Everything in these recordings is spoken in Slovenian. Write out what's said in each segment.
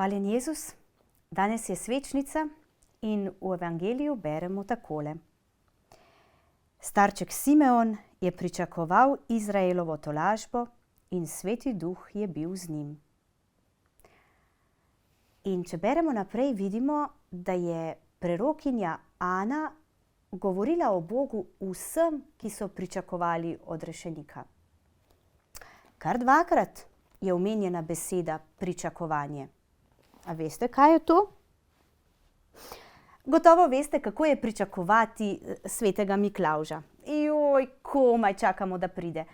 Hvaljen Jezus, danes je svečnica in v evangeliju beremo takole. Starček Simeon je pričakoval Izraelovo tolažbo in Sveti Duh je bil z njim. In če beremo naprej, vidimo, da je prerokinja Ana govorila o Bogu vsem, ki so pričakovali odrešenika. Kar dvakrat je omenjena beseda pričakovanje. A veste, kaj je to? Gotovo veste, kako je pričakovati svetega Miklavža. Komaj čakamo, da pride.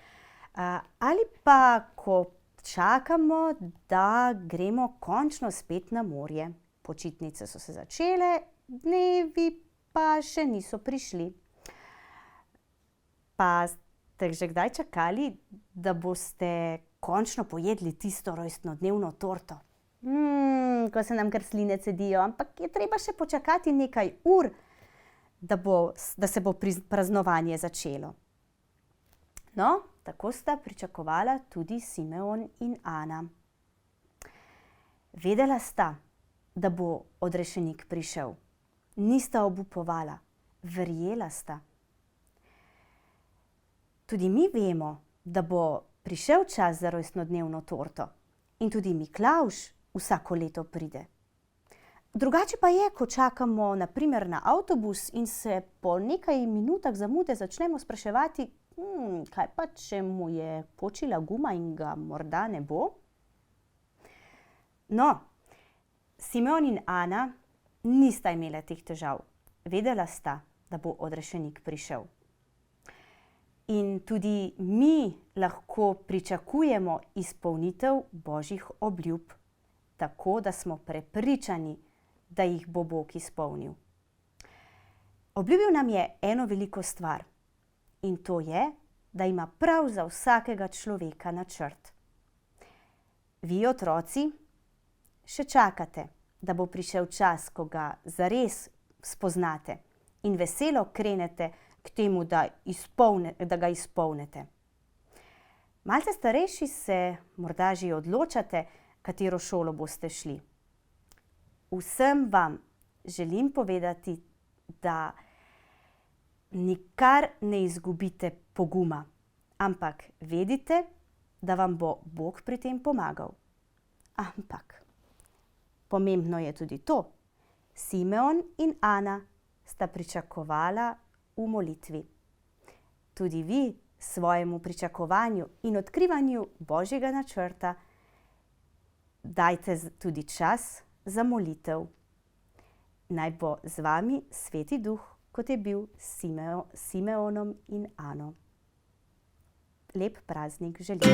Ali pa, ko čakamo, da gremo končno spet na morje. Počitnice so se začele, dnevi pa še niso prišli. Pa ste že kdaj čakali, da boste končno pojedli tisto rojstnodnevno torto? Ko se nam kar sline cedijo, ampak je treba še počakati nekaj ur, da se bo praznovanje začelo. No, tako sta pričakovala tudi Simeon in Ana. Vedela sta, da bo odrešenik prišel. Nista obupovala, verjela sta. Tudi mi vemo, da bo prišel čas za rojstnodnevno torto. In tudi Miklavž vsako leto pride. Drugače pa je, ko čakamo na primer na avtobus in se po nekaj minutah zamude začnemo spraševati, kaj pa, če mu je počila guma in ga morda ne bo? No, Simeon in Ana nista imela teh težav. Vedela sta, da bo odrešenik prišel. In tudi mi lahko pričakujemo izpolnitev Božjih obljub, tako da smo prepričani, da jih bo Bog izpolnil. Obljubil nam je eno veliko stvar in to je, da ima prav za vsakega človeka načrt. Vi, otroci, še čakate, da bo prišel čas, ko ga zares spoznate in veselo krenete k temu, da ga izpolnite. Malce starejši se morda že odločate, katero šolo boste šli. Vsem vam želim povedati, da nikar ne izgubite poguma, ampak vedite, da vam bo Bog pri tem pomagal. Ampak pomembno je tudi to. Simeon in Ana sta pričakovala v molitvi. Tudi vi svojemu pričakovanju in odkrivanju Božjega načrta dajte tudi čas za molitev. Naj bo z vami Sveti Duh, kot je bil s Simeonom in Ano. Lep praznik želim.